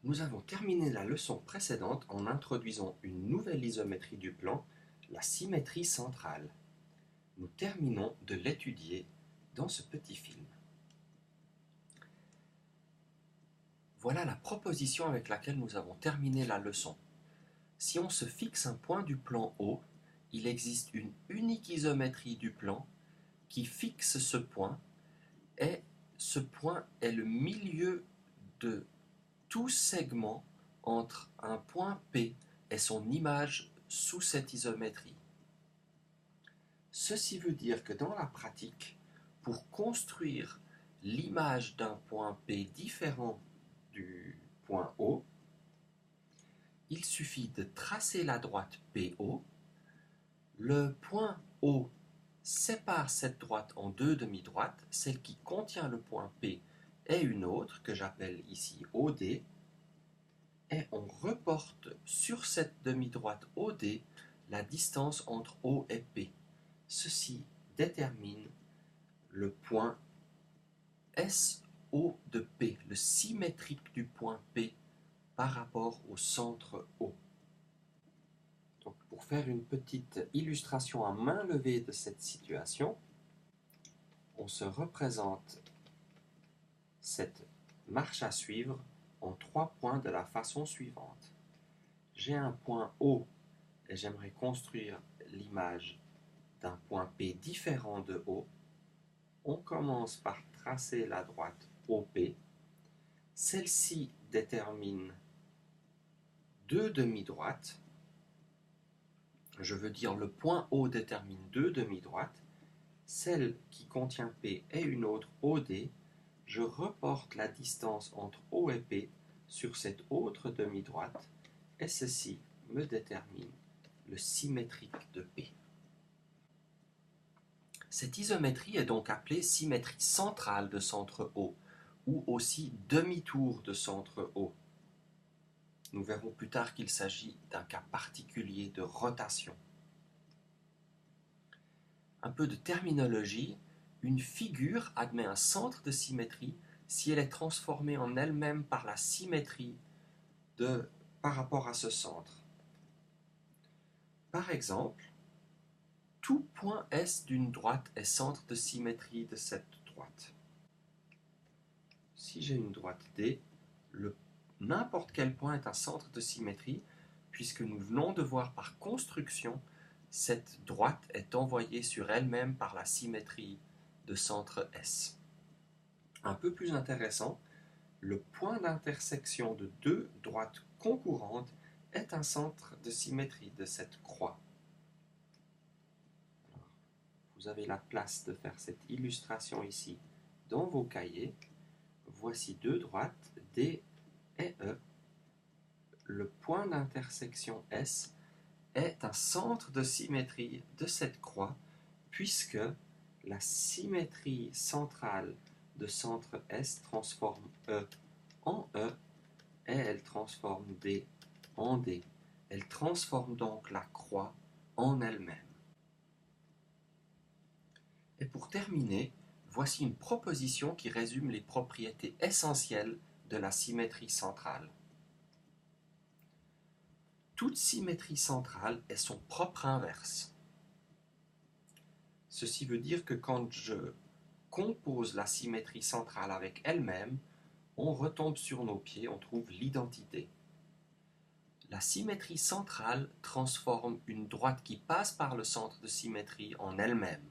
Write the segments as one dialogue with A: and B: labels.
A: Nous avons terminé la leçon précédente en introduisant une nouvelle isométrie du plan, la symétrie centrale. Nous terminons de l'étudier dans ce petit film. Voilà la proposition avec laquelle nous avons terminé la leçon. Si on se fixe un point du plan O, il existe une unique isométrie du plan qui fixe ce point, et ce point est le milieu de tout segment entre un point P et son image sous cette isométrie. Ceci veut dire que dans la pratique, pour construire l'image d'un point P différent du point O, il suffit de tracer la droite PO. Le point O sépare cette droite en deux demi-droites, celle qui contient le point P et une autre que j'appelle ici OD, et on reporte sur cette demi-droite OD la distance entre O et P. Ceci détermine le point SO de P, le symétrique du point P par rapport au centre O. Donc, pour faire une petite illustration à main levée de cette situation, on se représente cette marche à suivre en 3 points de la façon suivante. J'ai un point O et j'aimerais construire l'image d'un point P différent de O. On commence par tracer la droite OP. Celle-ci détermine deux demi-droites. Je veux dire le point O détermine deux demi-droites. Celle qui contient P et une autre OD. Je reporte la distance entre O et P sur cette autre demi-droite et ceci me détermine le symétrique de P. Cette isométrie est donc appelée symétrie centrale de centre O, ou aussi demi-tour de centre O. Nous verrons plus tard qu'il s'agit d'un cas particulier de rotation. Un peu de terminologie. Une figure admet un centre de symétrie si elle est transformée en elle-même par la symétrie par rapport à ce centre. Par exemple, tout point S d'une droite est centre de symétrie de cette droite. Si j'ai une droite D, n'importe quel point est un centre de symétrie, puisque nous venons de voir par construction, cette droite est envoyée sur elle-même par la symétrie de centre S. Un peu plus intéressant, le point d'intersection de deux droites concurrentes est un centre de symétrie de cette croix. Alors, vous avez la place de faire cette illustration ici dans vos cahiers. Voici deux droites, D et E. Le point d'intersection S est un centre de symétrie de cette croix, puisque la symétrie centrale de centre S transforme E en E et elle transforme D en D. Elle transforme donc la croix en elle-même. Et pour terminer, voici une proposition qui résume les propriétés essentielles de la symétrie centrale. Toute symétrie centrale est son propre inverse. Ceci veut dire que quand je compose la symétrie centrale avec elle-même, on retombe sur nos pieds, on trouve l'identité. La symétrie centrale transforme une droite qui passe par le centre de symétrie en elle-même.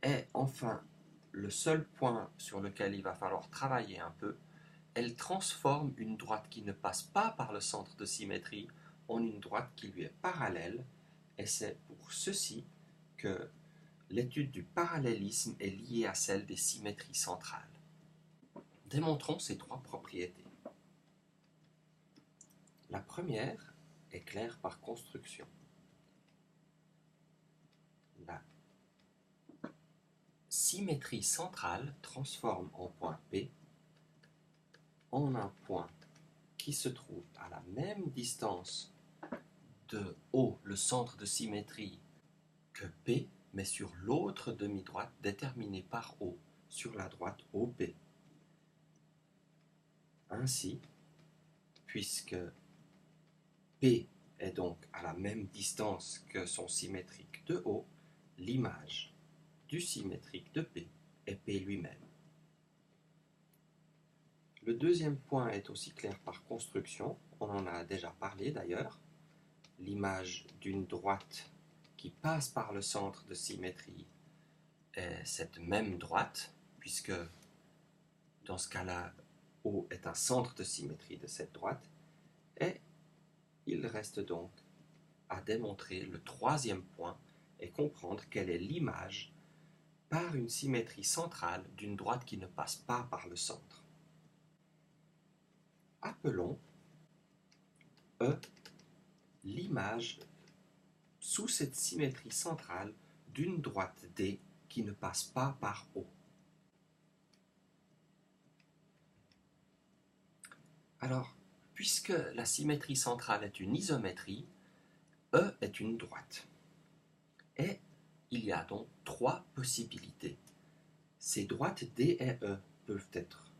A: Et enfin, le seul point sur lequel il va falloir travailler un peu, elle transforme une droite qui ne passe pas par le centre de symétrie en une droite qui lui est parallèle, et c'est pour ceci que l'étude du parallélisme est liée à celle des symétries centrales. Démontrons ces trois propriétés. La première est claire par construction. La symétrie centrale transforme un point P en un point qui se trouve à la même distance de O, le centre de symétrie, que P, mais sur l'autre demi-droite déterminée par O, sur la droite OP. Ainsi, puisque P est donc à la même distance que son symétrique de O, l'image du symétrique de P est P lui-même. Le deuxième point est aussi clair par construction, on en a déjà parlé d'ailleurs. L'image d'une droite qui passe par le centre de symétrie est cette même droite, puisque dans ce cas-là, O est un centre de symétrie de cette droite, et il reste donc à démontrer le troisième point et comprendre quelle est l'image par une symétrie centrale d'une droite qui ne passe pas par le centre. Appelons E l'image sous cette symétrie centrale d'une droite D qui ne passe pas par O. Alors, puisque la symétrie centrale est une isométrie, E est une droite. Et il y a donc trois possibilités. Ces droites D et E peuvent être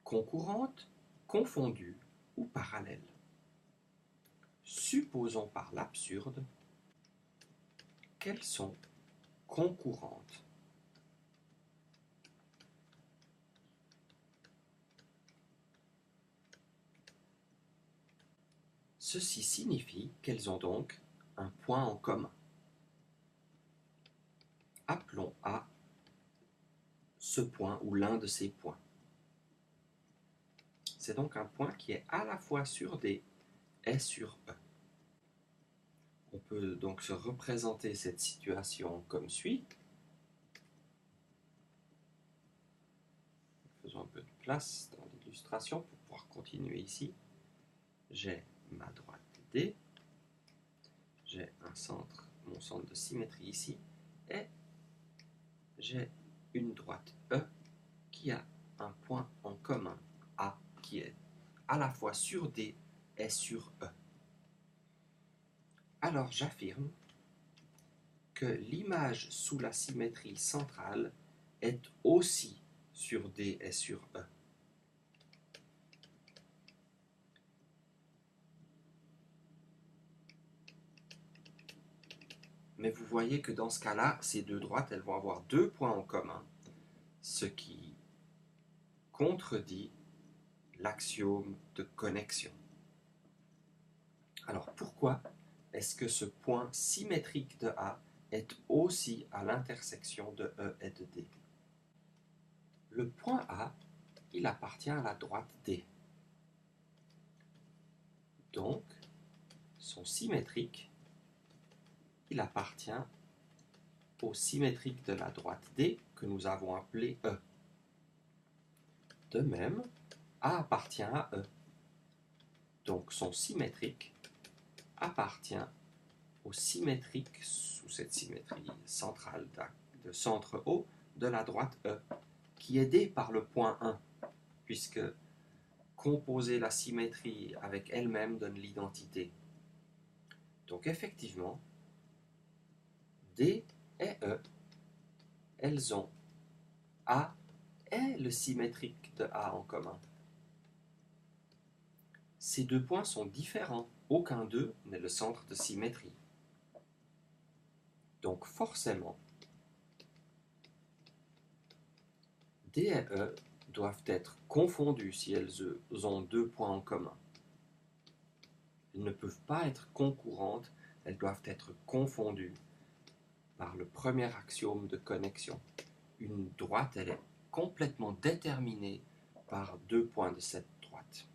A: concurrentes, confondues ou parallèles. Supposons par l'absurde qu'elles sont concurrentes. Ceci signifie qu'elles ont donc un point en commun. Appelons A ce point ou l'un de ces points. C'est donc un point qui est à la fois sur D et sur E. On peut donc se représenter cette situation comme suit. Faisons un peu de place dans l'illustration pour pouvoir continuer ici. J'ai ma droite D, j'ai mon centre de symétrie ici, et j'ai une droite E qui a un point en commun, A, qui est à la fois sur D et sur E. Alors j'affirme que l'image sous la symétrie centrale est aussi sur D et sur E. Mais vous voyez que dans ce cas-là, ces deux droites, elles vont avoir deux points en commun, ce qui contredit l'axiome de connexion. Alors pourquoi est-ce que ce point symétrique de A est aussi à l'intersection de E et de D? Le point A, il appartient à la droite D. Donc, son symétrique, il appartient au symétrique de la droite D que nous avons appelé E. De même, A appartient à E. Donc son symétrique appartient au symétrique sous cette symétrie centrale de centre O de la droite E, qui est D par le point 1, puisque composer la symétrie avec elle-même donne l'identité. Donc effectivement, D et E, elles ont A et le symétrique de A en commun. Ces deux points sont différents, aucun d'eux n'est le centre de symétrie. Donc forcément, D et E doivent être confondues si elles ont deux points en commun. Elles ne peuvent pas être concurrentes, elles doivent être confondues par le premier axiome de connexion. Une droite, elle est complètement déterminée par deux points de cette droite.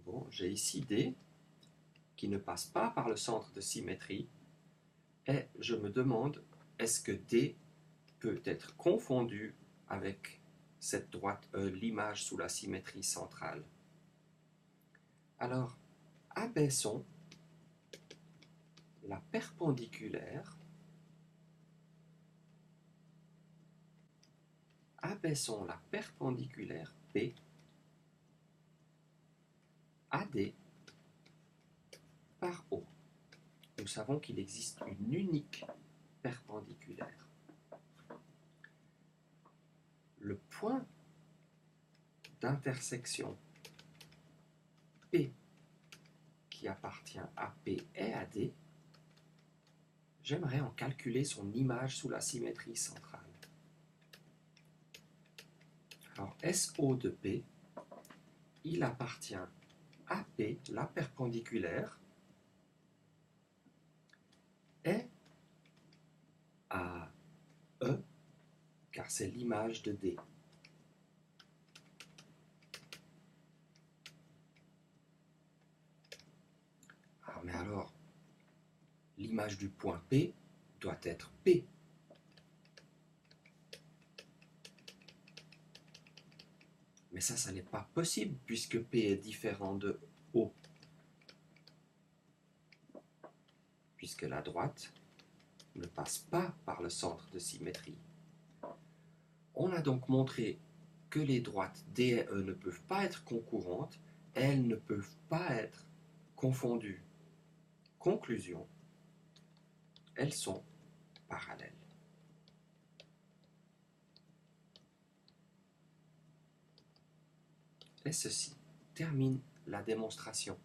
A: Bon, j'ai ici D qui ne passe pas par le centre de symétrie et je me demande, est-ce que D peut être confondu avec cette droite E, l'image sous la symétrie centrale? Alors, abaissons la perpendiculaire, P AD par O. Nous savons qu'il existe une unique perpendiculaire. Le point d'intersection P qui appartient à P et à D, j'aimerais en calculer son image sous la symétrie centrale. Alors SO de P, il appartient à P, la perpendiculaire, et à E, car c'est l'image de D. Ah, mais alors, l'image du point P doit être P. Mais ça n'est pas possible puisque P est différent de O. Puisque la droite ne passe pas par le centre de symétrie. On a donc montré que les droites D et E ne peuvent pas être concurrentes, elles ne peuvent pas être confondues. Conclusion, elles sont parallèles. Et ceci termine la démonstration.